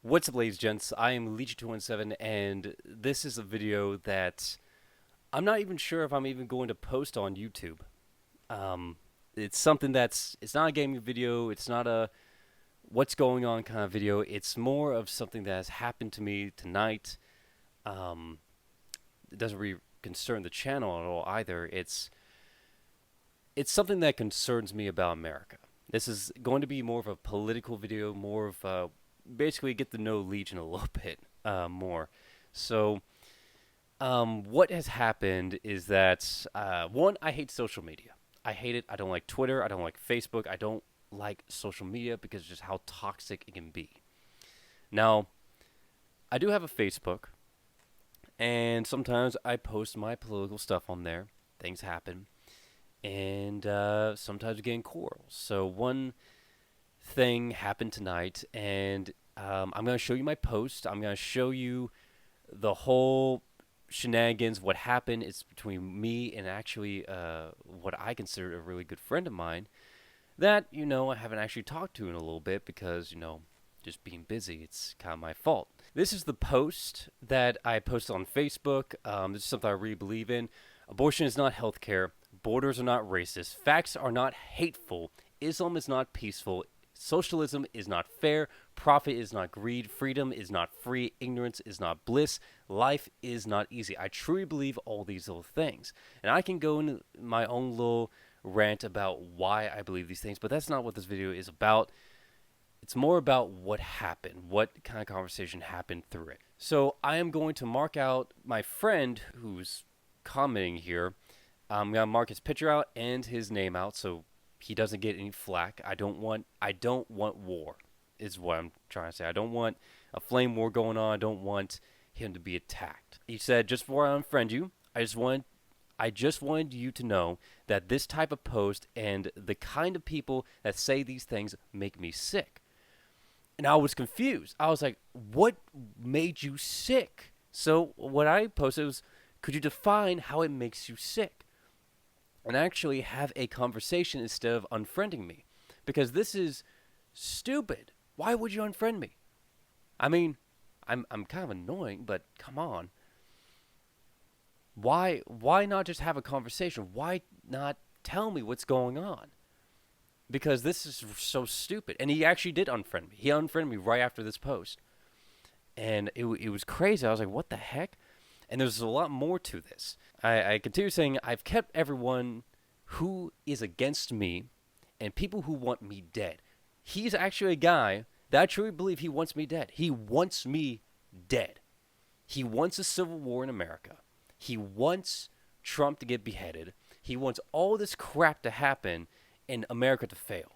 What's up, ladies and gents? I am Legion217, and this is a video that I'm not even sure if I'm even going to post on YouTube. Um, it's something it's not a gaming video, it's not a what's going on kind of video, it's more of something that has happened to me tonight. Um, it doesn't really concern the channel at all either. It's something that concerns me about America. This is going to be more of a political video, more of basically get to know Legion a little bit more. So, what has happened is that one, I hate social media. I hate it. I don't like Twitter. I don't like Facebook. I don't like social media because of just how toxic it can be. Now, I do have a Facebook, and sometimes I post my political stuff on there. Things happen, and sometimes we get in quarrels. So one thing happened tonight, and I'm going to show you my post. I'm going to show you the whole shenanigans, what happened. It's between me and actually what I consider a really good friend of mine that, I haven't actually talked to in a little bit because, just being busy. It's kind of my fault. This is the post that I posted on Facebook. This is something I really believe in. Abortion is not healthcare. Borders are not racist. Facts are not hateful. Islam is not peaceful. Socialism is not fair. Profit is not greed. Freedom is not free. Ignorance is not bliss. Life is not easy. I truly believe all these little things. And I can go into my own little rant about why I believe these things, but that's not what this video is about. It's more about what happened, what kind of conversation happened through it. So I am going to mark out my friend who's commenting here. I'm going to mark his picture out and his name out so he doesn't get any flack. I don't want war, is what I'm trying to say. I don't want a flame war going on. I don't want him to be attacked. He said, just before I unfriend you, I just wanted you to know that this type of post and the kind of people that say these things make me sick. And I was confused. I was like, what made you sick? So what I posted was, could you define how it makes you sick? And actually have a conversation instead of unfriending me. Because this is stupid. Why would you unfriend me? I mean, I'm kind of annoying, but come on. Why not just have a conversation? Why not tell me what's going on? Because this is so stupid. And he actually did unfriend me. He unfriended me right after this post. And it was crazy. I was like, what the heck? And there's a lot more to this. I continue saying, I've kept everyone who is against me and people who want me dead. He's actually a guy that I truly believe he wants me dead. He wants me dead. He wants a civil war in America. He wants Trump to get beheaded. He wants all this crap to happen and America to fail.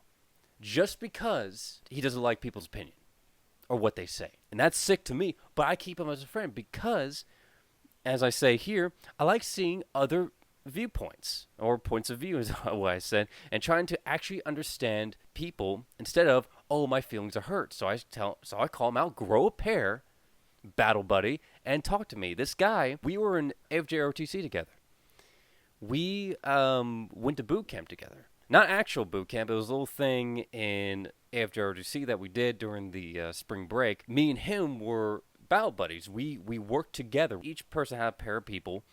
Just because he doesn't like people's opinion or what they say. And that's sick to me, but I keep him as a friend because, as I say here, I like seeing other viewpoints or points of view is what I said, and trying to actually understand people instead of, oh, my feelings are hurt. So I call him out, grow a pair, battle buddy, and talk to me. This guy, we were in AFJROTC together. We went to boot camp together. Not actual boot camp. It was a little thing in AFJROTC that we did during the spring break. Me and him were battle buddies. We worked together. Each person had a pair of people,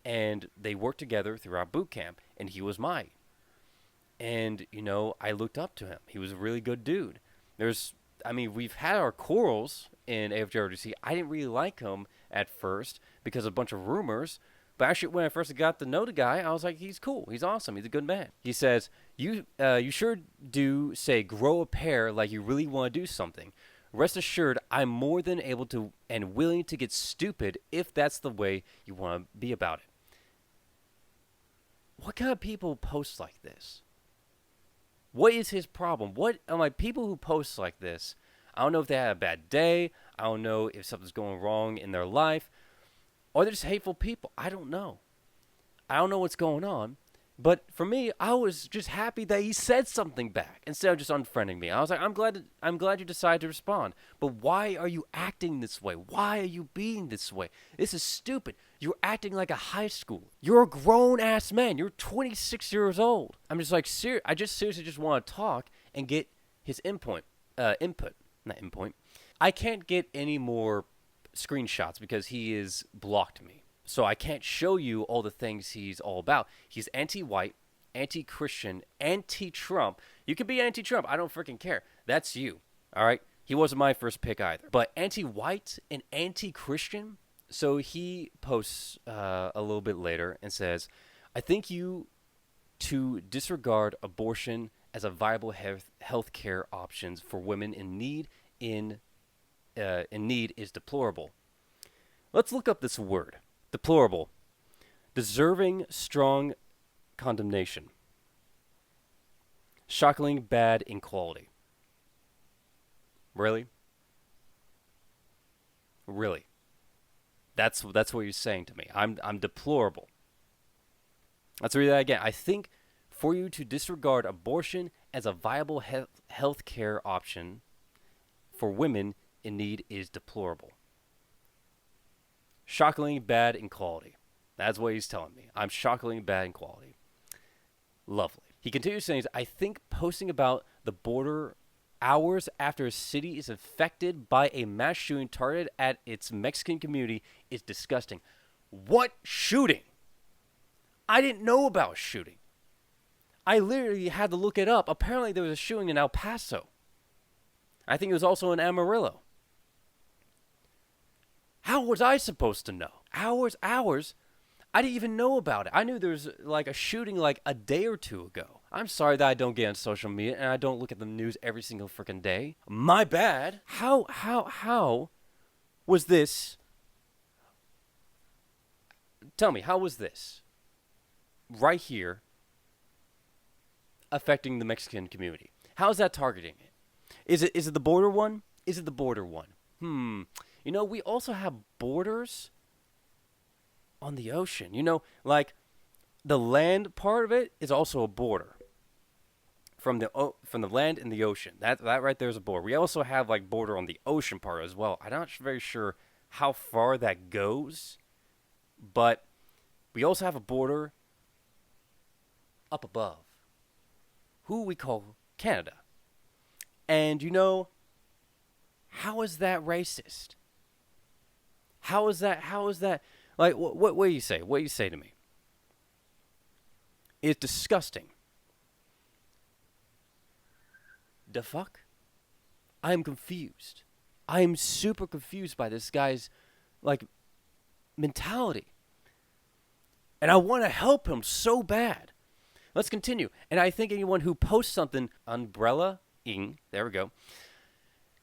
and they worked together throughout boot camp, and he was mine. And, I looked up to him. He was a really good dude. We've had our quarrels in AFJROTC. I didn't really like him at first because of a bunch of rumors. But actually, when I first got to know the guy, I was like, he's cool. He's awesome. He's a good man. He says, you sure do say grow a pair like you really want to do something. Rest assured, I'm more than able to and willing to get stupid if that's the way you want to be about it. What kind of people post like this? What is his problem? What am I? People who post like this, I don't know if they had a bad day. I don't know if something's going wrong in their life. Or they're just hateful people. I don't know. I don't know what's going on. But for me, I was just happy that he said something back instead of just unfriending me. I was like, I'm glad you decided to respond. But why are you acting this way? Why are you being this way? This is stupid. You're acting like a high schooler. You're a grown-ass man. You're 26 years old. I'm just like, I just seriously just want to talk and get his input. not endpoint. I can't get any more screenshots because he has blocked me. So I can't show you all the things he's all about. He's anti-white, anti-Christian, anti-Trump. You can be anti-Trump. I don't freaking care. That's you. All right? He wasn't my first pick either. But anti-white and anti-Christian? So he posts a little bit later and says, I think you to disregard abortion as a viable health care options for women in need is deplorable. Let's look up this word. Deplorable. Deserving strong condemnation. Shockingly bad in quality. Really? Really? That's what you're saying to me. I'm deplorable. Let's read that again. I think for you to disregard abortion as a viable health care option for women in need is deplorable. Shockingly bad in quality. That's what he's telling me. I'm shockingly bad in quality. Lovely. He continues saying, I think posting about the border hours after a city is affected by a mass shooting targeted at its Mexican community is disgusting. What shooting? I didn't know about shooting. I literally had to look it up. Apparently there was a shooting in El Paso. I think it was also in Amarillo. How was I supposed to know? Hours. I didn't even know about it. I knew there was like a shooting like a day or two ago. I'm sorry that I don't get on social media and I don't look at the news every single freaking day. My bad. How was this? Tell me, how was this? Right here affecting the Mexican community. How is that targeting it? Is it the border one? Is it the border one? You know, we also have borders on the ocean. You know, like the land part of it is also a border from the land and the ocean. That right there is a border. We also have like border on the ocean part as well. I'm not very sure how far that goes, but we also have a border up above, who we call Canada. And you know, how is that racist? How is that? Like, what do you say? What do you say to me? It's disgusting. The fuck? I am confused. I am super confused by this guy's, like, mentality. And I want to help him so bad. Let's continue. And I think anyone who posts something, umbrella-ing, there we go,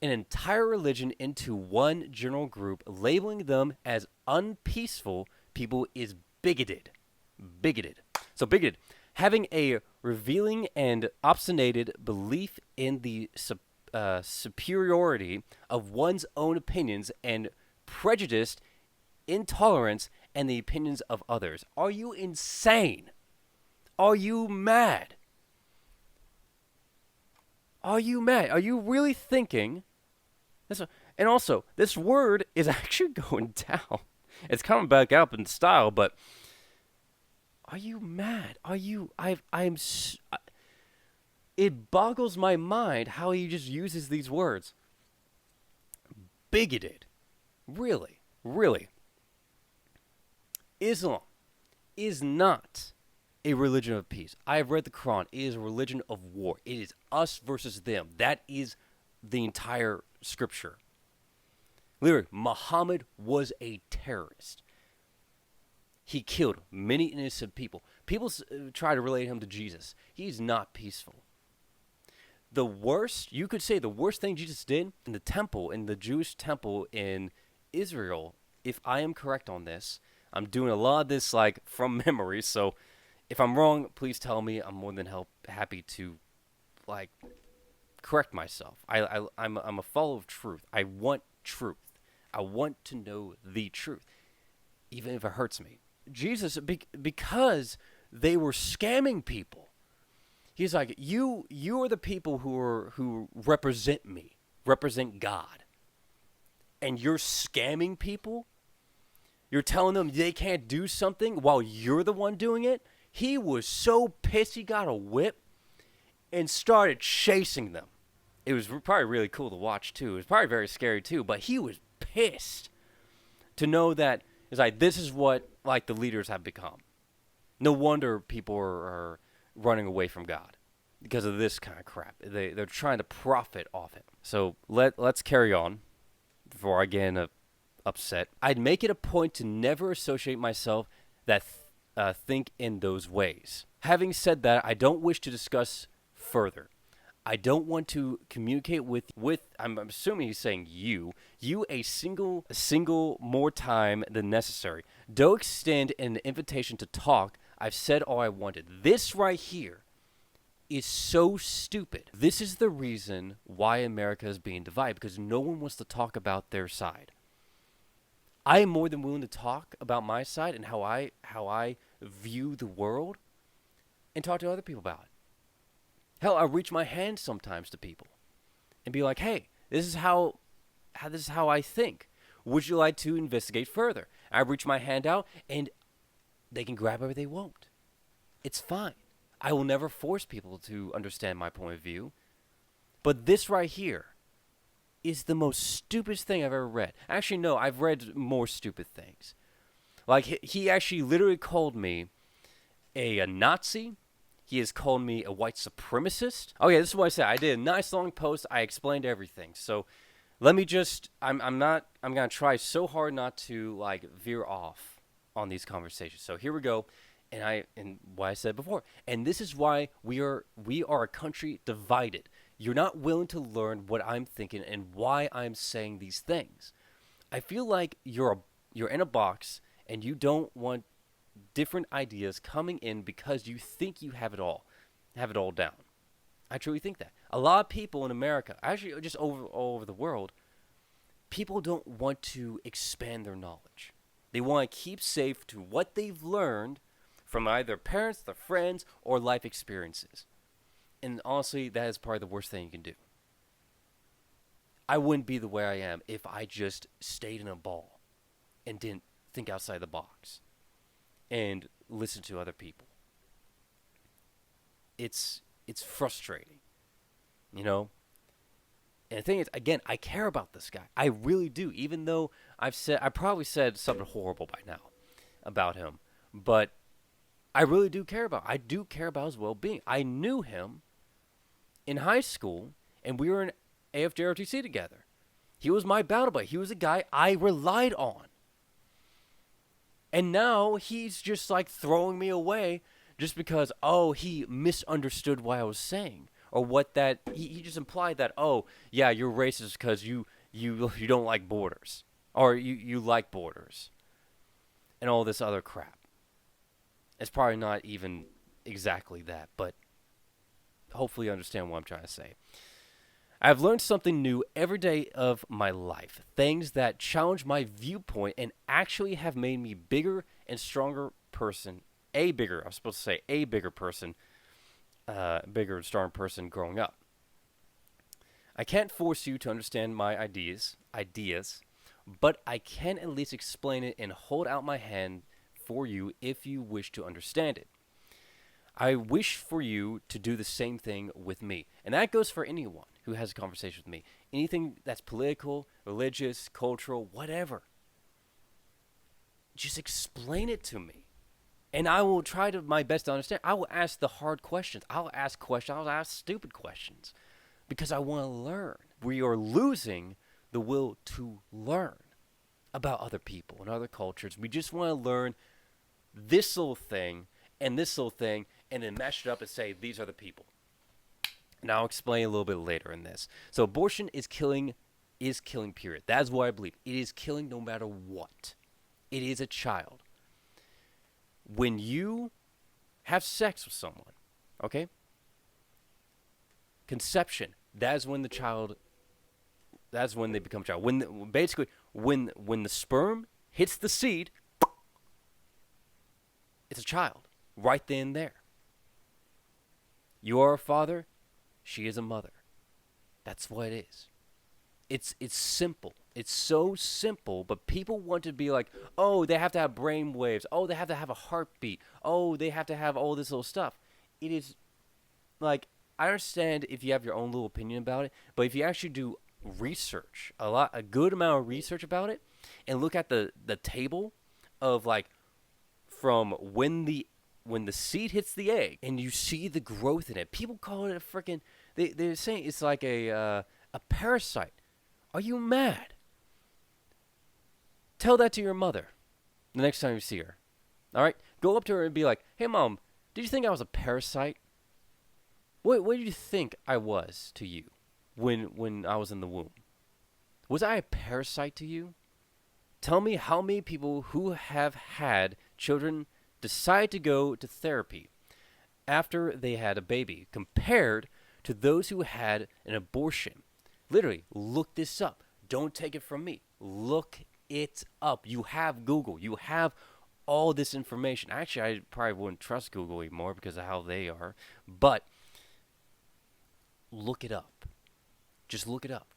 an entire religion into one general group, labeling them as unpeaceful people is bigoted. Bigoted. So bigoted. Having a revealing and obstinated belief in the superiority of one's own opinions and prejudiced intolerance and the opinions of others. Are you insane? Are you mad? Are you mad? Are you really thinking? And also, this word is actually going down. It's coming back up in style, but are you mad? Are you? It boggles my mind how he just uses these words. Bigoted. Really? Really? Islam is not a religion of peace. I have read the Quran. It is a religion of war. It is us versus them. That is the entire scripture. Literally, Muhammad was a terrorist. He killed many innocent people. People try to relate him to Jesus. He's not peaceful. The worst, you could say the worst thing Jesus did in the temple, in the Jewish temple in Israel, if I am correct on this, I'm doing a lot of this like from memory, so if I'm wrong, please tell me. I'm more than happy to like correct myself. I'm a follower of truth. I want truth. I want to know the truth, even if it hurts me. Jesus, because they were scamming people. He's like, you are the people who represent me, represent God, and you're scamming people. You're telling them they can't do something while you're the one doing it. He was so pissed he got a whip and started chasing them. It was probably really cool to watch too. It was probably very scary too. But he was pissed to know that it's like this is what like the leaders have become. No wonder people are running away from God because of this kind of crap. They're trying to profit off him. So let's carry on before I get upset. I'd make it a point to never associate myself that think in those ways. Having said that, I don't wish to discuss further. I don't want to communicate with I'm assuming he's saying you a single more time than necessary. Don't extend an invitation to talk. I've said all I wanted. This right here is so stupid. This is the reason why America is being divided, because no one wants to talk about their side. I am more than willing to talk about my side and how I view the world and talk to other people about it. Hell, I reach my hand sometimes to people and be like, "Hey, this is how I think. Would you like to investigate further?" I reach my hand out and they can grab whatever they want. It's fine. I will never force people to understand my point of view. But this right here is the most stupidest thing I've ever read. Actually, no, I've read more stupid things. Like, he actually literally called me a Nazi. He has called me a white supremacist. Oh, yeah, this is what I said. I did a nice long post. I explained everything. So let me just, I'm going to try so hard not to, like, veer off on these conversations. So here we go. And what I said before. And this is why we are a country divided. You're not willing to learn what I'm thinking and why I'm saying these things. I feel like you're in a box and you don't want different ideas coming in because you think you have it all down. I truly think that. A lot of people in America, actually just all over the world, people don't want to expand their knowledge. They want to keep safe to what they've learned from either parents, their friends, or life experiences. And honestly, that is probably the worst thing you can do. I wouldn't be the way I am if I just stayed in a ball and didn't think outside the box and listen to other people. It's frustrating, you know? And the thing is, again, I care about this guy. I really do, even though I probably said something horrible by now about him. But I really do care about his well-being. I knew him in high school, and we were in AFJROTC together. He was my battle buddy. He was a guy I relied on. And now he's just like throwing me away just because, he misunderstood what I was saying. Or he just implied that, yeah, you're racist because you don't like borders. Or you like borders. And all this other crap. It's probably not even exactly that, but hopefully you understand what I'm trying to say. I've learned something new every day of my life. Things that challenge my viewpoint and actually have made me bigger and stronger person. Bigger and stronger person growing up. I can't force you to understand my ideas, but I can at least explain it and hold out my hand for you if you wish to understand it. I wish for you to do the same thing with me. And that goes for anyone who has a conversation with me. Anything that's political, religious, cultural, whatever. Just explain it to me. And I will try my best to understand. I will ask the hard questions. I'll ask stupid questions. Because I want to learn. We are losing the will to learn about other people and other cultures. We just want to learn this little thing and this little thing and then mash it up and say, these are the people. And I'll explain a little bit later in this. So abortion is killing, period. That's what I believe. It is killing no matter what. It is a child. When you have sex with someone, okay? Conception, that's when they become a child. When the sperm hits the seed, it's a child right then and there. You are a father, she is a mother. That's what it is. It's simple. It's so simple, but people want to be like, they have to have brain waves. They have to have a heartbeat. They have to have all this little stuff. It is like I understand if you have your own little opinion about it, but if you actually do research, a good amount of research about it, and look at the table of like from when the seed hits the egg and you see the growth in it. People call it a freaking. They're saying it's like a parasite. Are you mad? Tell that to your mother the next time you see her. All right, go up to her and be like, "Hey, mom, did you think I was a parasite? What did you think I was to you when I was in the womb? Was I a parasite to you? Tell me how many people who have had children decide to go to therapy after they had a baby compared to those who had an abortion. Literally, look this up. Don't take it from me. Look it up. You have Google. You have all this information. Actually, I probably wouldn't trust Google anymore because of how they are. But look it up. Just look it up.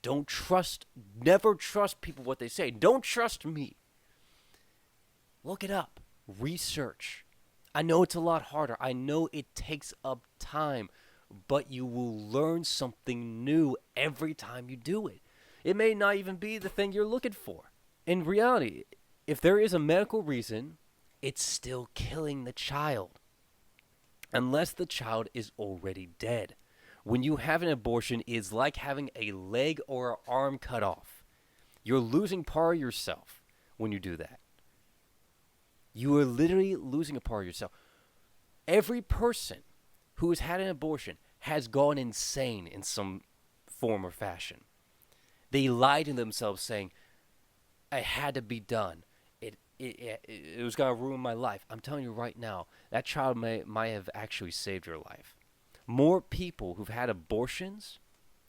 Never trust people what they say. Don't trust me. Look it up. Research. I know it's a lot harder. I know it takes up time, but you will learn something new every time you do it. It may not even be the thing you're looking for. In reality, if there is a medical reason, it's still killing the child. Unless the child is already dead. When you have an abortion, it's like having a leg or an arm cut off. You're losing part of yourself when you do that. You are literally losing a part of yourself. Every person who has had an abortion has gone insane in some form or fashion. They lie to themselves saying, "It had to be done. It was going to ruin my life." I'm telling you right now, that child might have actually saved your life. More people who've had abortions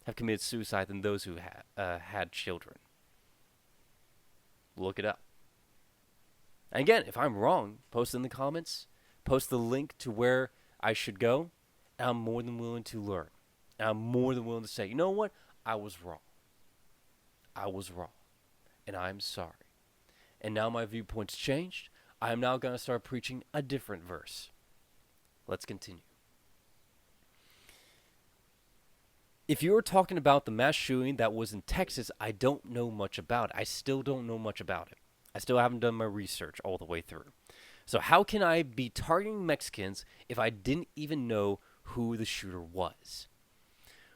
have committed suicide than those who had children. Look it up. And again, if I'm wrong, post in the comments. Post the link to where I should go. And I'm more than willing to learn. And I'm more than willing to say, you know what? I was wrong. I was wrong. And I'm sorry. And now my viewpoint's changed. I am now going to start preaching a different verse. Let's continue. If you were talking about the mass shooting that was in Texas, I don't know much about it. I still don't know much about it. I still haven't done my research all the way through. So how can I be targeting Mexicans if I didn't even know who the shooter was?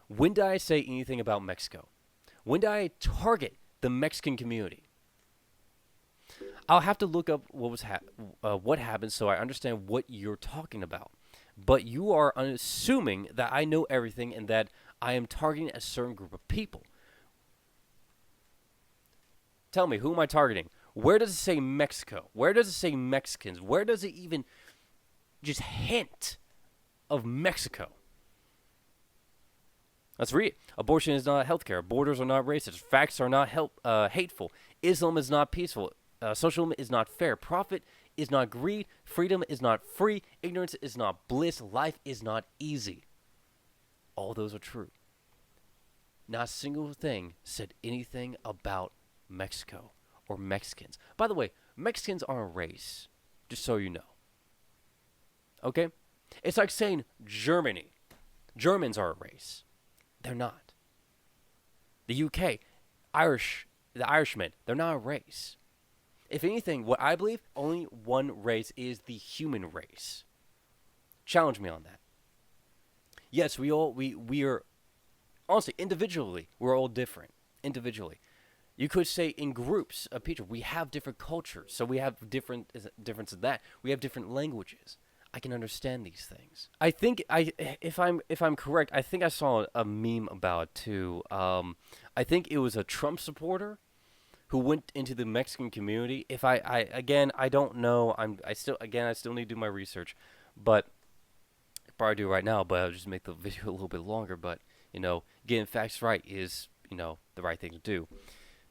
When did I say anything about Mexico? When did I target the Mexican community? I'll have to look up what happened so I understand what you're talking about. But you are assuming that I know everything and that I am targeting a certain group of people. Tell me, who am I targeting? Where does it say Mexico? Where does it say Mexicans? Where does it even just hint of Mexico? Let's read it. Abortion is not healthcare. Borders are not racist. Facts are not hateful. Islam is not peaceful. Socialism is not fair. Profit is not greed. Freedom is not free. Ignorance is not bliss. Life is not easy. All those are true. Not a single thing said anything about Mexico or Mexicans. By the way, Mexicans are a race, just so you know. Okay? It's like saying Germany. Germans are a race. They're not. The UK, the Irishmen, they're not a race. If anything, what I believe, only one race is the human race. Challenge me on that. Yes, we are, honestly, individually, we're all different. Individually. You could say in groups of people, we have different cultures, so we have difference in that. We have different languages. I can understand these things. I think if I'm correct, I think I saw a meme about it too. I think it was a Trump supporter who went into the Mexican community. If I don't know. I still need to do my research, but I probably do right now. But I'll just make the video a little bit longer. But getting facts right is the right thing to do.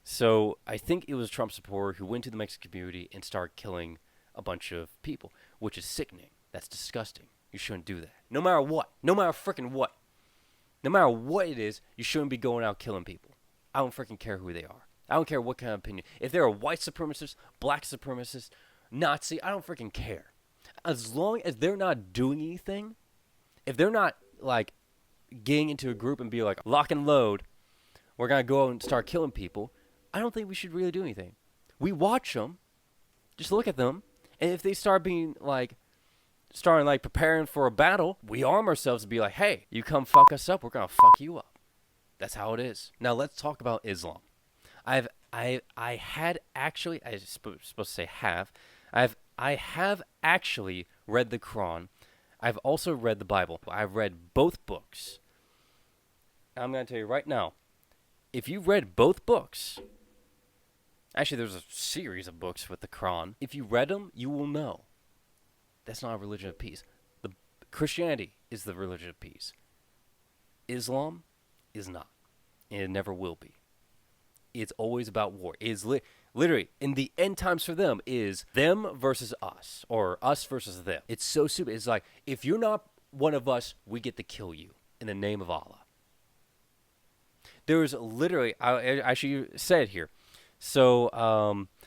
So I think it was a Trump supporter who went to the Mexican community and started killing a bunch of people, which is sickening. That's disgusting. You shouldn't do that. No matter what. No matter freaking what. No matter what it is, you shouldn't be going out killing people. I don't freaking care who they are. I don't care what kind of opinion. If they're a white supremacist, black supremacist, Nazi, I don't freaking care. As long as they're not doing anything, if they're not, getting into a group and be like, lock and load, we're going to go out and start killing people, I don't think we should really do anything. We watch them, just look at them, and if they start being like, preparing for a battle, we arm ourselves to be like, hey, you come fuck us up, we're going to fuck you up. That's how it is. Now let's talk about Islam. I have actually read the Quran. I've also read the Bible. I've read both books. I'm going to tell you right now, if you've read both books, actually there's a series of books with the Quran. If you read them, you will know that's not a religion of peace. Christianity is the religion of peace. Islam is not. And it never will be. It's always about war. It's literally, in the end times for them, is them versus us, or us versus them. It's so stupid. It's like, if you're not one of us, we get to kill you in the name of Allah. There's literally, I should say it here. So,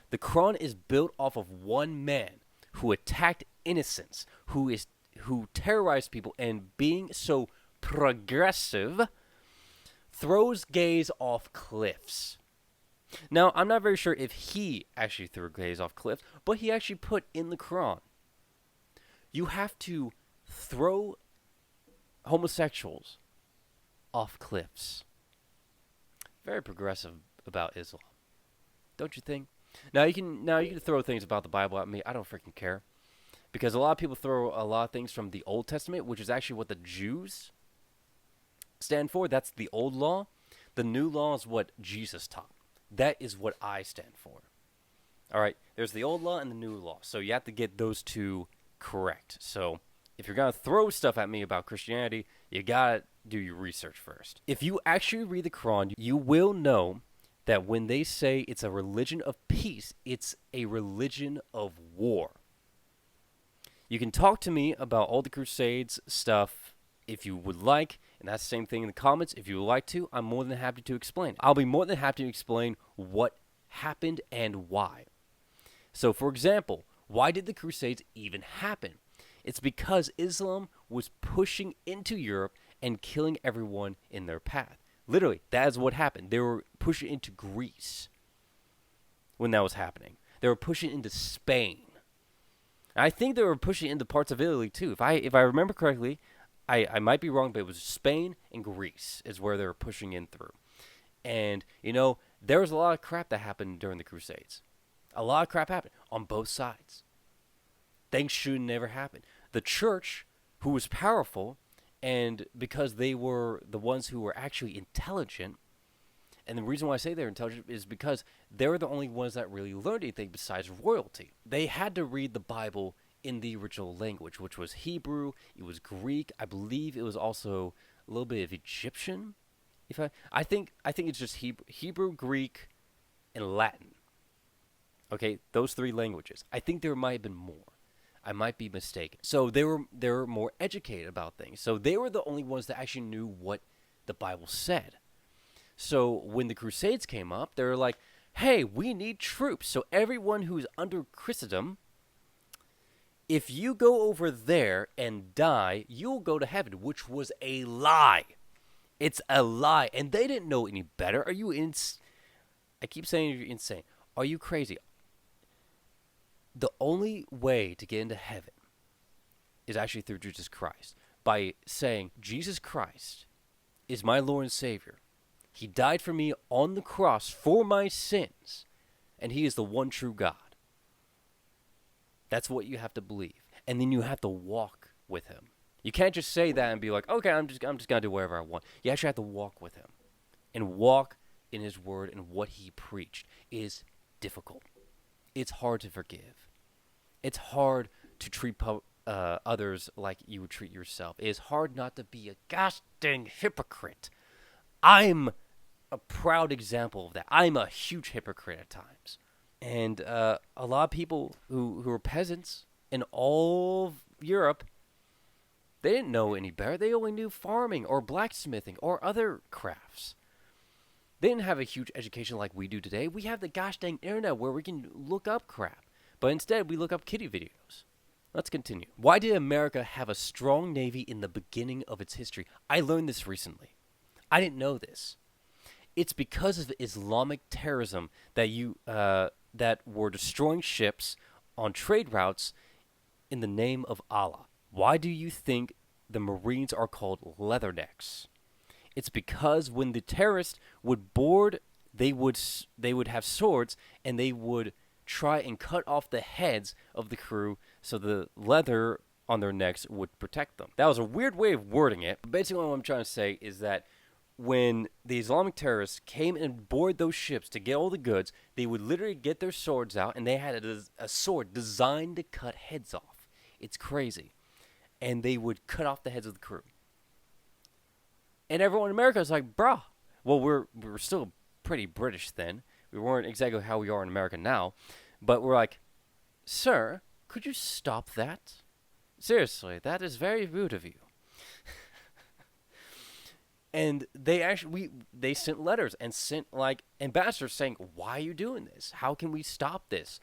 the Quran is built off of one man who attacked innocents, who terrorized people, and being so progressive, throws gays off cliffs. Now, I'm not very sure if he actually threw gays off cliffs, but he actually put in the Quran, you have to throw homosexuals off cliffs. Very progressive about Islam, don't you think? Now you can throw things about the Bible at me. I don't freaking care, because a lot of people throw a lot of things from the Old Testament, which is actually what the Jews stand for. That's the old law. The new law is what Jesus taught. That is what I stand for. All right, there's the old law and the new law, so you have to get those two correct. So if you're going to throw stuff at me about Christianity, you got to do your research first. If you actually read the Quran, you will know that when they say it's a religion of peace, it's a religion of war. You can talk to me about all the Crusades stuff if you would like, and that's the same thing in the comments. If you would like to, I'm more than happy to explain. I'll be more than happy to explain what happened and why. So, for example, why did the Crusades even happen? It's because Islam was pushing into Europe and killing everyone in their path. Literally, that is what happened. They were pushing into Greece when that was happening. They were pushing into Spain. I think they were pushing into parts of Italy too. If I remember correctly, I might be wrong, but it was Spain and Greece is where they were pushing in through. And, there was a lot of crap that happened during the Crusades. A lot of crap happened on both sides. Things should never happen. The church, who was powerful, and because they were the ones who were actually intelligent, and the reason why I say they're intelligent is because they were the only ones that really learned anything besides royalty. They had to read the Bible in the original language, which was Hebrew. It was Greek. I believe it was also a little bit of Egyptian. I think it's just Hebrew, Greek, and Latin. Okay, those three languages. I think there might have been more. I might be mistaken. So they were more educated about things. So they were the only ones that actually knew what the Bible said. So when the Crusades came up, they were like, hey, we need troops. So everyone who's under Christendom, if you go over there and die, you'll go to heaven, which was a lie. It's a lie. And they didn't know any better. Are you I keep saying you're insane. Are you crazy? The only way to get into heaven is actually through Jesus Christ. By saying, Jesus Christ is my Lord and Savior. He died for me on the cross for my sins. And he is the one true God. That's what you have to believe. And then you have to walk with him. You can't just say that and be like, okay, I'm just going to do whatever I want. You actually have to walk with him. And walk in his word and what he preached is difficult. It's hard to forgive. It's hard to treat others like you would treat yourself. It is hard not to be a gosh dang hypocrite. I'm a proud example of that. I'm a huge hypocrite at times. And a lot of people who are peasants in all of Europe, they didn't know any better. They only knew farming or blacksmithing or other crafts. They didn't have a huge education like we do today. We have the gosh dang internet where we can look up crap. But instead, we look up kiddie videos. Let's continue. Why did America have a strong navy in the beginning of its history? I learned this recently. I didn't know this. It's because of Islamic terrorism that were destroying ships on trade routes in the name of Allah. Why do you think the Marines are called leathernecks? It's because when the terrorists would board, they would have swords and they would try and cut off the heads of the crew so the leather on their necks would protect them. That was a weird way of wording it. But basically, what I'm trying to say is that when the Islamic terrorists came and boarded those ships to get all the goods, they would literally get their swords out, and they had a sword designed to cut heads off. It's crazy. And they would cut off the heads of the crew. And everyone in America is like, bruh. Well, we were still pretty British then. We weren't exactly how we are in America now. But we're like, sir, could you stop that? Seriously, that is very rude of you. And they sent letters and sent like ambassadors saying, why are you doing this? How can we stop this?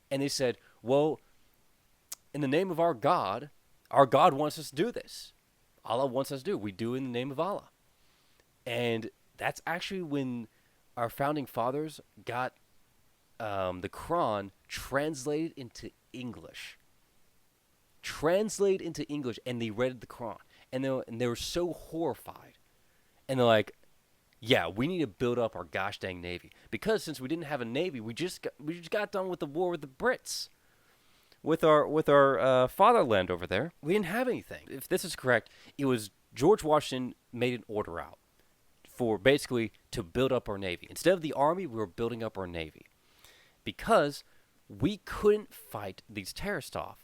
And they said, well, in the name of our God wants us to do this. Allah wants us to do it. We do it in the name of Allah. And that's actually when our founding fathers got the Quran translated into English. And they read the Quran. And they were so horrified. And they're like, yeah, we need to build up our gosh dang navy. Because since we didn't have a navy, we just got done with the war with the Brits. With our fatherland over there, we didn't have anything. If this is correct, it was George Washington made an order out for basically to build up our navy. Instead of the army, we were building up our navy. Because we couldn't fight these terrorists off.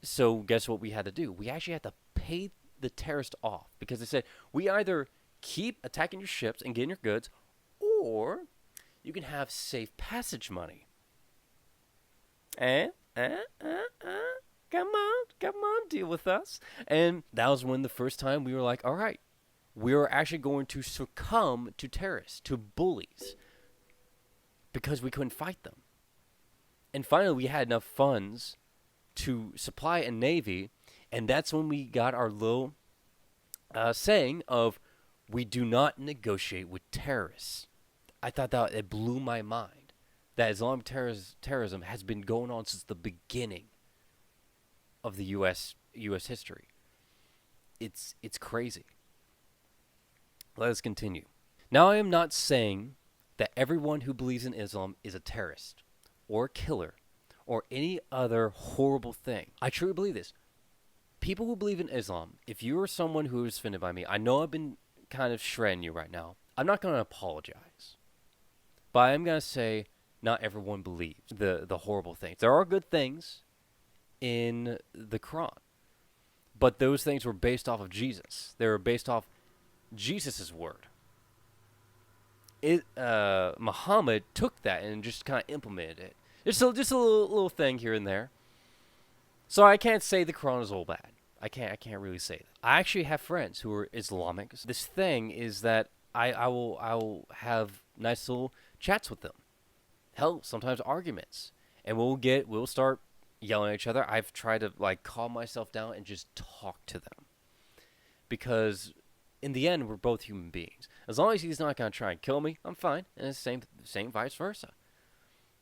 So guess what we had to do? We actually had to pay the terrorists off. Because they said, we either keep attacking your ships and getting your goods, or you can have safe passage money. Come on, deal with us. And that was when the first time we were like, all right, we are actually going to succumb to terrorists, to bullies, because we couldn't fight them. And finally, we had enough funds to supply a navy, and that's when we got our little saying of, we do not negotiate with terrorists. I thought that it blew my mind. That Islamic terrorism has been going on since the beginning of the U.S. history. It's crazy. Let us continue. Now, I am not saying that everyone who believes in Islam is a terrorist or a killer or any other horrible thing. I truly believe this. People who believe in Islam, if you are someone who is offended by me, I know I've been kind of shredding you right now. I'm not going to apologize. But I am going to say not everyone believes the horrible things. There are good things in the Quran. But those things were based off of Jesus. They were based off Jesus' word. Muhammad took that and just kind of implemented it. Just a little thing here and there. So I can't say the Quran is all bad. I can't really say that. I actually have friends who are Islamic. This thing is that I will have nice little chats with them. Hell, sometimes arguments. And we'll start yelling at each other. I've tried to like calm myself down and just talk to them. Because in the end, we're both human beings. As long as he's not going to try and kill me, I'm fine. And it's same vice versa.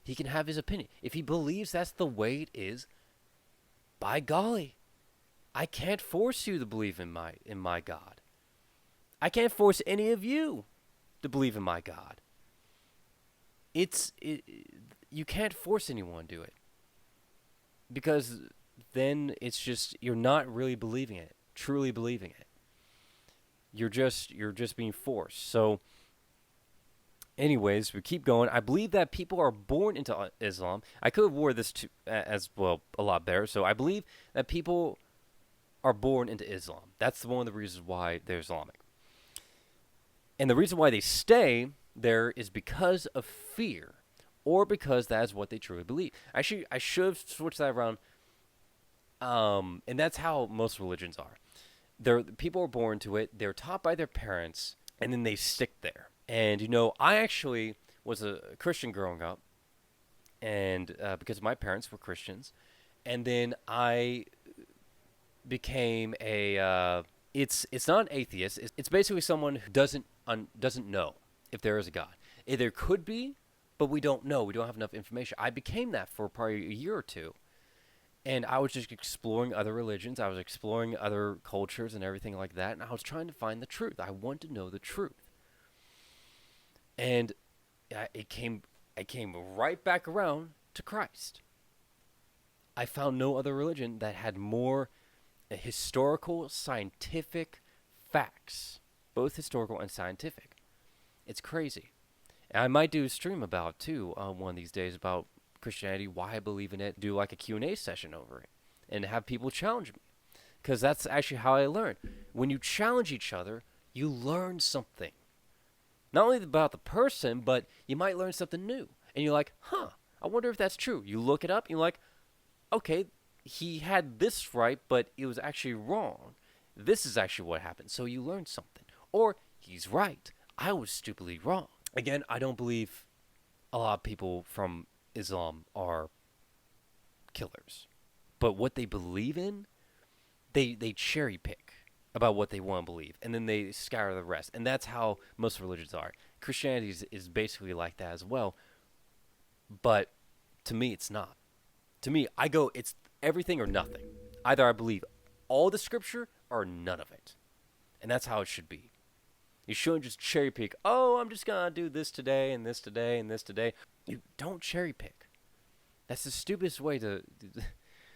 He can have his opinion. If he believes that's the way it is, by golly, I can't force you to believe in my God. I can't force any of you to believe in my God. You can't force anyone to do it. Because then it's just, you're not really believing it, truly believing it. You're just being forced. So anyways, we keep going. I believe that people are born into Islam. I could have worded this as well a lot better. So I believe that people are born into Islam. That's one of the reasons why they're Islamic. And the reason why they stay there is because of fear, or because that is what they truly believe. Actually, I should have switched that around. And that's how most religions are. People are born to it. They're taught by their parents, and then they stick there. And, I actually was a Christian growing up, and because my parents were Christians, And then I became a it's not an atheist. It's basically someone who doesn't know if there is a God. There could be, but we don't know. We don't have enough information. I became that for probably a year or two, and I was just exploring other religions. I was exploring other cultures and everything like that, and I was trying to find the truth. I wanted to know the truth, and I came right back around to Christ. I found no other religion that had more historical, scientific facts, both historical and scientific. It's crazy. And I might do a stream about it too one of these days about Christianity, why I believe in it, do like a Q&A session over it, and have people challenge me. Because that's actually how I learn. When you challenge each other, you learn something. Not only about the person, but you might learn something new. And you're like, huh, I wonder if that's true. You look it up, and you're like, okay, he had this right, but it was actually wrong. This is actually what happened. So you learn something. Or he's right. I was stupidly wrong. Again, I don't believe a lot of people from Islam are killers. But what they believe in, they cherry pick about what they want to believe, and then they scatter the rest. And that's how most religions are. Christianity is basically like that as well. But to me, it's not. To me, I go, it's everything or nothing. Either I believe all the scripture or none of it. And that's how it should be. You shouldn't just cherry pick, oh, I'm just going to do this today and this today and this today. You don't cherry pick. That's the stupidest way to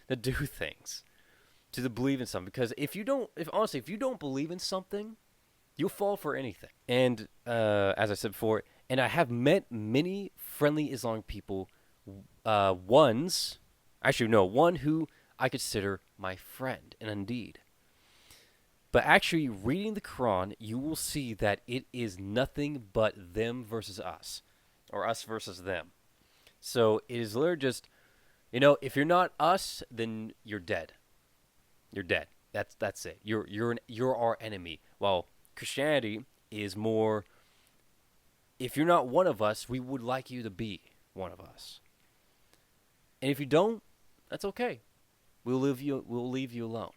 do things. To believe in something. Because if you don't believe in something, you'll fall for anything. And as I said before, and I have met many friendly Islamic people, one who I consider my friend, and indeed. But actually, reading the Quran, you will see that it is nothing but them versus us, or us versus them. So it is literally just, if you're not us, then you're dead. You're dead. That's it. You're our enemy. While Christianity is more, if you're not one of us, we would like you to be one of us. And if you don't, that's okay. We'll leave you alone.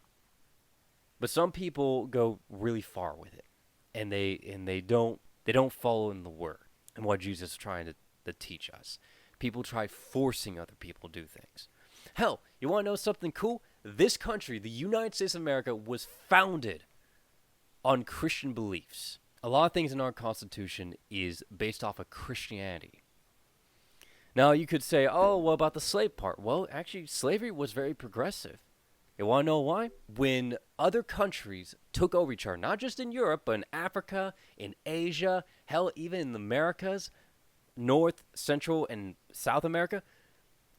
But some people go really far with it, and they don't follow in the word and what Jesus is trying to teach us. People try forcing other people to do things. Hell, you want to know something cool? This country, the United States of America, was founded on Christian beliefs. A lot of things in our Constitution is based off of Christianity. Now, you could say, oh, what about the slave part? Well, actually, slavery was very progressive. You want to know why? When other countries took over each other, not just in Europe, but in Africa, in Asia, hell, even in the Americas, North, Central, and South America,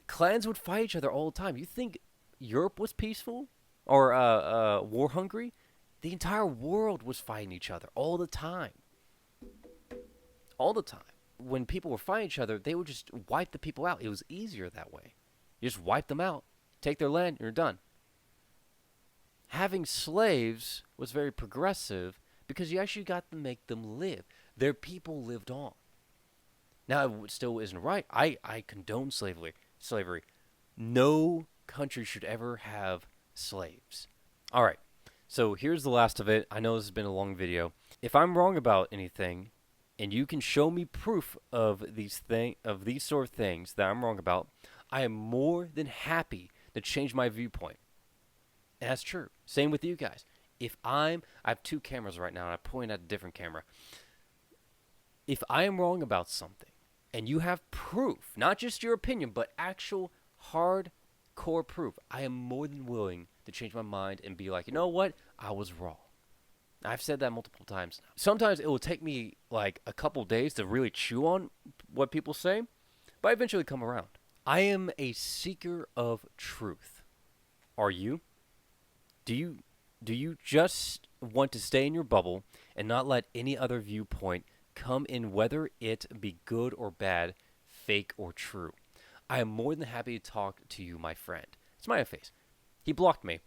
clans would fight each other all the time. You think Europe was peaceful or war hungry? The entire world was fighting each other all the time. All the time. When people were fighting each other, they would just wipe the people out. It was easier that way. You just wipe them out, take their land, and you're done. Having slaves was very progressive because you actually got to make them live. Their people lived on. Now, it still isn't right. I condone slavery. No country should ever have slaves. All right. So here's the last of it. I know this has been a long video. If I'm wrong about anything, and you can show me proof of these sort of things that I'm wrong about, I am more than happy to change my viewpoint. And that's true. Same with you guys. I have two cameras right now, and I point at a different camera. If I am wrong about something, and you have proof, not just your opinion, but actual hardcore proof, I am more than willing to change my mind and be like, you know what? I was wrong. I've said that multiple times now. Sometimes it will take me like a couple days to really chew on what people say, but I eventually come around. I am a seeker of truth. Are you? Do you just want to stay in your bubble and not let any other viewpoint come in, whether it be good or bad, fake or true? I am more than happy to talk to you, my friend. It's my face. He blocked me.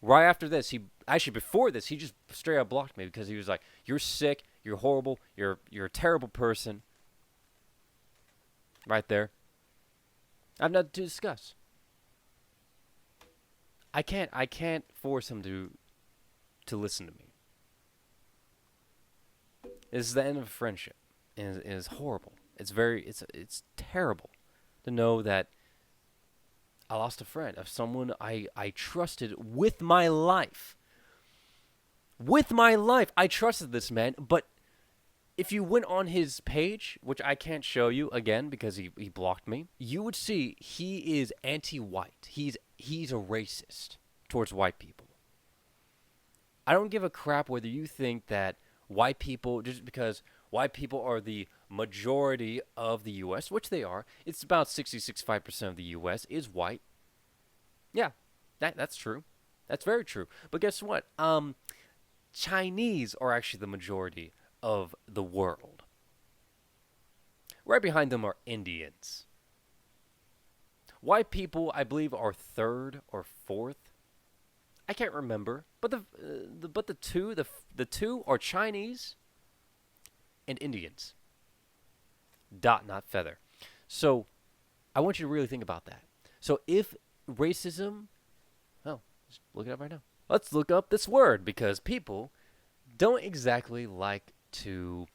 Right after this, before this, he just straight up blocked me because he was like, "You're sick. You're horrible. You're a terrible person." Right there. I have nothing to discuss. I can't force him to listen to me. This is the end of a friendship. And it is horrible. It's terrible to know that I lost a friend of someone I trusted with my life. With my life, I trusted this man, but if you went on his page, which I can't show you again because he blocked me, you would see he is anti-white. He's a racist towards white people. I don't give a crap whether you think that white people, just because white people are the majority of the U.S., which they are, it's about 60-65% of the U.S. is white. Yeah, that's true. That's very true. But guess what? Chinese are actually the majority of the world. Right behind them are Indians. White people, I believe, are third or fourth. I can't remember, but the two are Chinese and Indians. Dot, not feather. So I want you to really think about that. So if racism, oh, let's look it up right now. Let's look up this word because people don't exactly like to,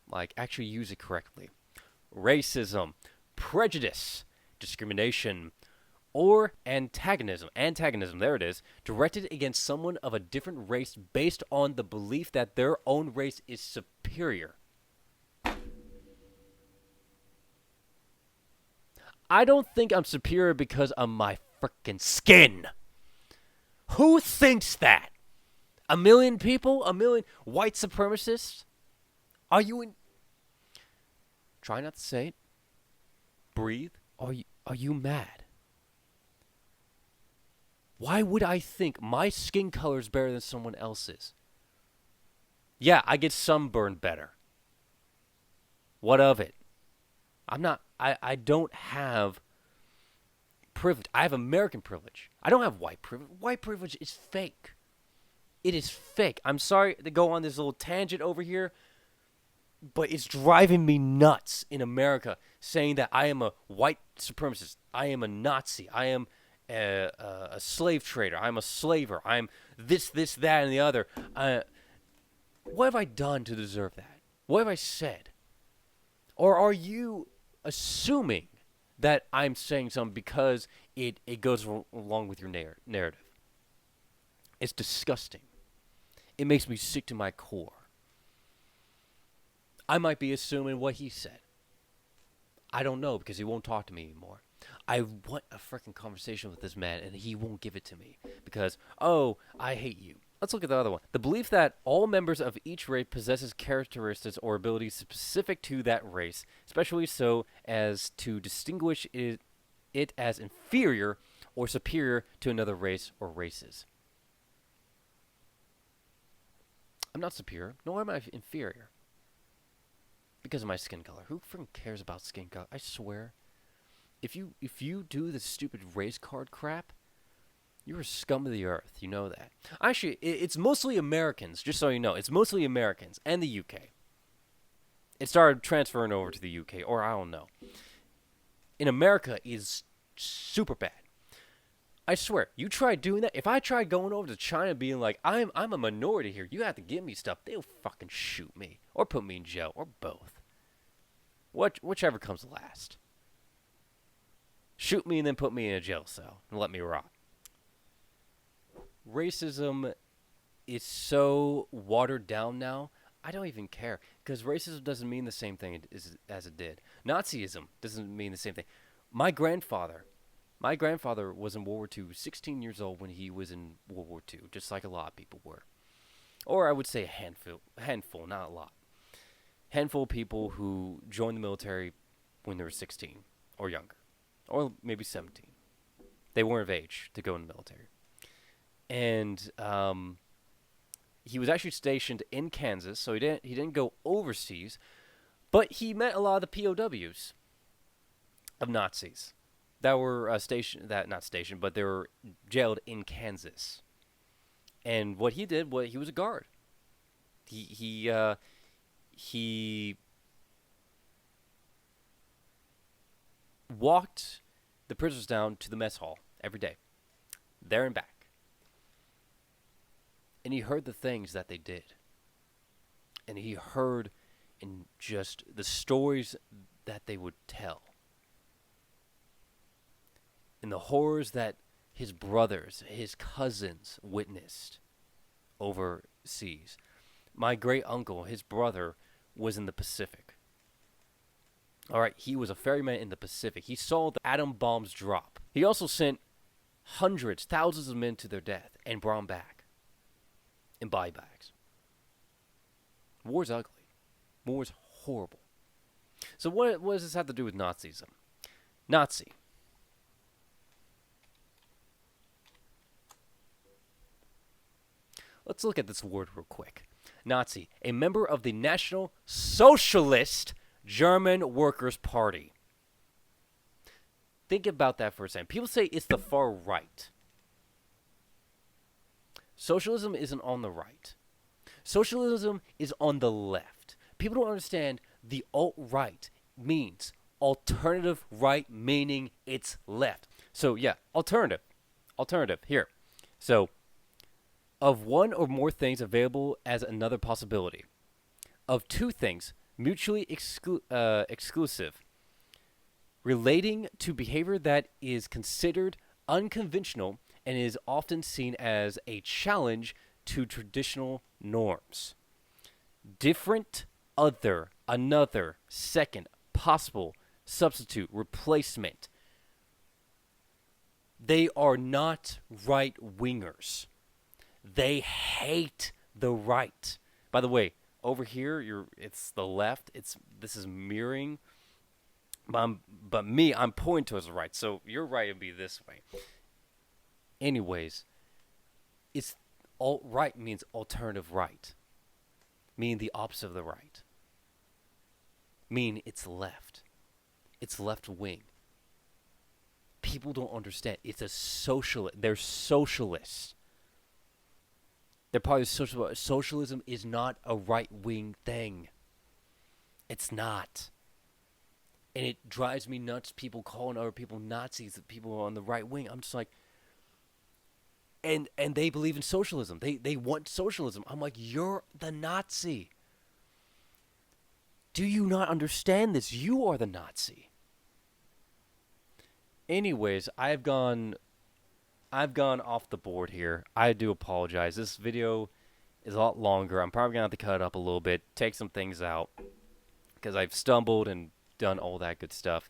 like actually use it correctly. Racism, prejudice, discrimination, or antagonism. Antagonism, there it is, directed against someone of a different race based on the belief that their own race is superior. I don't think I'm superior because of my frickin' skin. Who thinks that? A million people? A million white supremacists? Are you in... Try not to say it. Breathe. Are you mad? Why would I think my skin color is better than someone else's? Yeah, I get sunburned better. What of it? I don't have privilege. I have American privilege. I don't have white privilege. White privilege is fake. It is fake. I'm sorry to go on this little tangent over here, but it's driving me nuts in America saying that I am a white supremacist. I am a Nazi. I am a slave trader. I'm a slaver. I'm this, that, and the other. What have I done to deserve that? What have I said? Or are you assuming that I'm saying something because it goes along with your narrative? It's disgusting. It makes me sick to my core. I might be assuming what he said. I don't know because he won't talk to me anymore. I want a freaking conversation with this man and he won't give it to me because, oh, I hate you. Let's look at the other one. The belief that all members of each race possesses characteristics or abilities specific to that race, especially so as to distinguish it as inferior or superior to another race or races. I'm not superior, nor am I inferior. Because of my skin color. Who freaking cares about skin color? I swear. If you do this stupid race card crap, you're a scum of the earth. You know that. Actually, it's mostly Americans, just so you know. It's mostly Americans and the UK. It started transferring over to the UK, or I don't know. In America is super bad. I swear, you try doing that. If I tried going over to China being like, I'm a minority here, you have to give me stuff, they'll fucking shoot me. Or put me in jail, or both. Whichever comes last. Shoot me and then put me in a jail cell and let me rot. Racism is so watered down now, I don't even care. Because racism doesn't mean the same thing as it did. Nazism doesn't mean the same thing. My grandfather was in World War II, 16 years old when he was in World War II, just like a lot of people were. Or I would say a handful, not a lot. Handful of people who joined the military when they were 16 or younger, or maybe 17. They weren't of age to go in the military. And he was actually stationed in Kansas, so he didn't go overseas, but he met a lot of the POWs of Nazis that were but they were jailed in Kansas. And what he did was he was a guard. He walked the prisoners down to the mess hall every day. there and back. And he heard the things that they did. And he heard in just the stories that they would tell. And the horrors that his brothers, his cousins witnessed overseas. My great uncle, his brother, was in the Pacific. All right, he was a ferryman in the Pacific. He saw the atom bombs drop. He also sent hundreds, thousands of men to their death and brought them back in body bags. War's ugly. War's horrible. So what does this have to do with Nazism? Nazi. Let's look at this word real quick. Nazi, a member of the National Socialist German Workers' Party. Think about that for a second. People say it's the far right. Socialism isn't on the right. Socialism is on the left. People don't understand the alt-right means alternative right, meaning it's left. So yeah, alternative. Alternative, here. So, of one or more things available as another possibility. Of two things mutually exclusive. Relating to behavior that is considered unconventional and is often seen as a challenge to traditional norms. Different, other, another, second, possible, substitute, replacement. They are not right-wingers. They hate the right. By the way, over here, it's the left. This is mirroring. But me, I'm pointing towards the right. So your right would be this way. Anyways, it's alt-right means alternative right. Meaning the opposite of the right. Meaning it's left. It's left-wing. People don't understand. It's a socialist. They're socialists. They're part of socialism is not a right-wing thing. It's not. And it drives me nuts, people calling other people Nazis, the people on the right wing. I'm just like, and they believe in socialism. They want socialism. I'm like, you're the Nazi. Do you not understand this? You are the Nazi. Anyways, I've gone off the board here. I do apologize. This video is a lot longer. I'm probably going to have to cut it up a little bit, take some things out, because I've stumbled and done all that good stuff.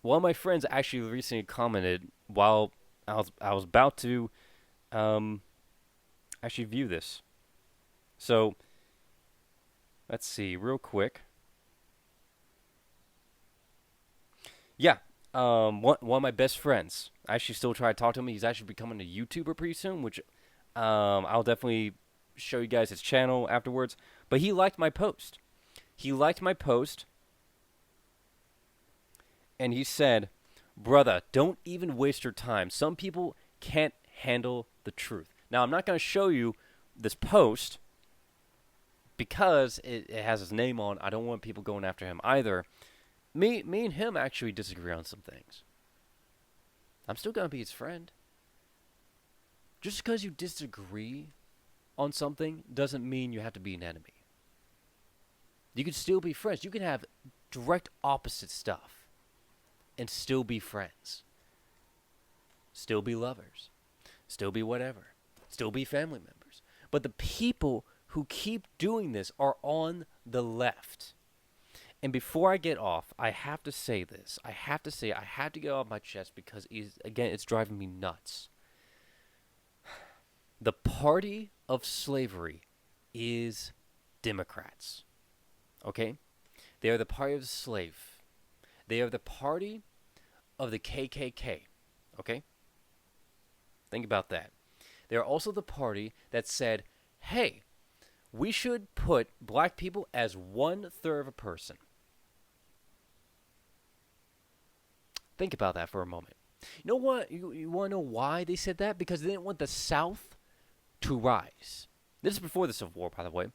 One of my friends actually recently commented while I was about to actually view this. So, let's see real quick. Yeah, one of my best friends. I actually still try to talk to him. He's actually becoming a YouTuber pretty soon, which I'll definitely show you guys his channel afterwards. But he liked my post. He liked my post, and he said, "Brother, don't even waste your time. Some people can't handle the truth." Now, I'm not going to show you this post because it has his name on. I don't want people going after him either. Me and him actually disagree on some things. I'm still going to be his friend. Just because you disagree on something doesn't mean you have to be an enemy. You can still be friends. You can have direct opposite stuff and still be friends. Still be lovers. Still be whatever. Still be family members. But the people who keep doing this are on the left. And before I get off, I have to say this. I have to get off my chest because, it's driving me nuts. The party of slavery is Democrats. Okay? They are the party of the slave. They are the party of the KKK. Okay? Think about that. They are also the party that said, hey, we should put black people as 1/3 of a person. Think about that for a moment. You know what? You want to know why they said that? Because they didn't want the South to rise. This is before the Civil War, by the way.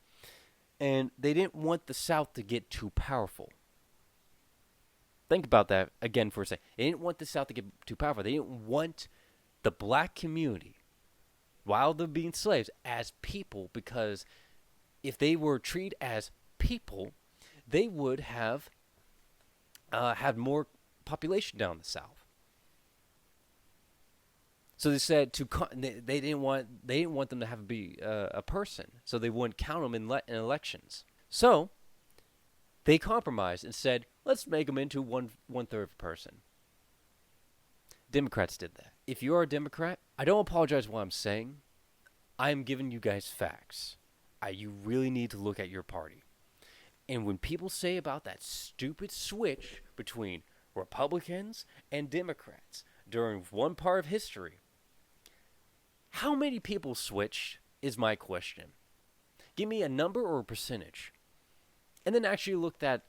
And they didn't want the South to get too powerful. Think about that again for a second. They didn't want the South to get too powerful. They didn't want the black community, while they're being slaves, as people, because if they were treated as people, they would have had more population down the South. So they said they didn't want them to have be a person, so they wouldn't count them in elections. So they compromised and said, let's make them into one third person. Democrats did that. If you're a Democrat, I don't apologize for what I'm saying. I'm giving you guys facts. You really need to look at your party. And when people say about that stupid switch between Republicans and Democrats during one part of history, how many people switched is my question. Give me a number or a percentage. And then actually look that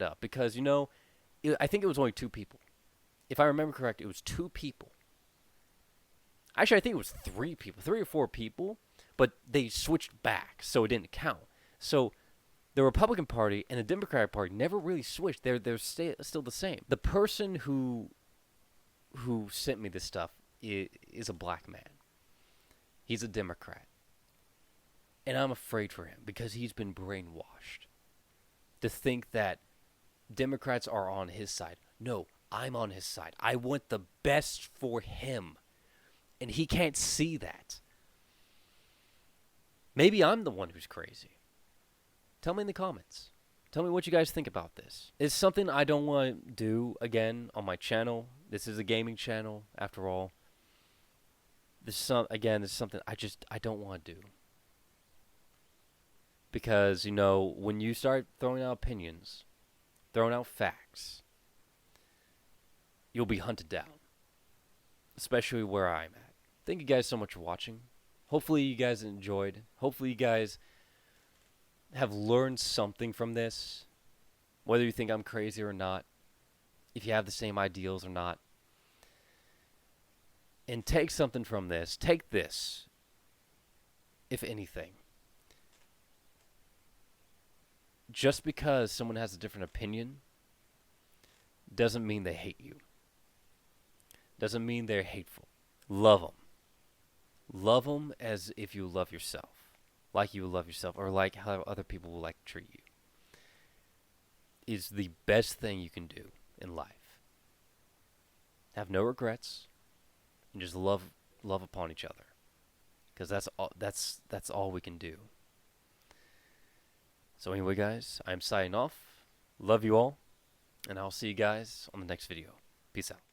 up, because I think it was only 2 people. If I remember correct, it was 2 people. Actually, I think it was 3 people, 3 or 4 people, but they switched back, so it didn't count. So the Republican Party and the Democratic Party never really switched. They're still the same. The person who sent me this stuff is a black man. He's a Democrat. And I'm afraid for him because he's been brainwashed to think that Democrats are on his side. No, I'm on his side. I want the best for him. And he can't see that. Maybe I'm the one who's crazy. Tell me in the comments. Tell me what you guys think about this. It's something I don't want to do again on my channel. This is a gaming channel, after all. This is something I don't want to do. Because, when you start throwing out opinions, throwing out facts, you'll be hunted down. Especially where I'm at. Thank you guys so much for watching. Hopefully you guys enjoyed. Hopefully you guys have learned something from this. Whether you think I'm crazy or not. If you have the same ideals or not. And take something from this. Take this, if anything. Just because someone has a different opinion doesn't mean they hate you. Doesn't mean they're hateful. Love them. Love them as if you love yourself. Like you would love yourself, or like how other people will like to treat you. Is the best thing you can do in life. Have no regrets. And just love upon each other, because that's all we can do. So anyway, guys, I'm signing off. Love you all, and I'll see you guys on the next video. Peace out.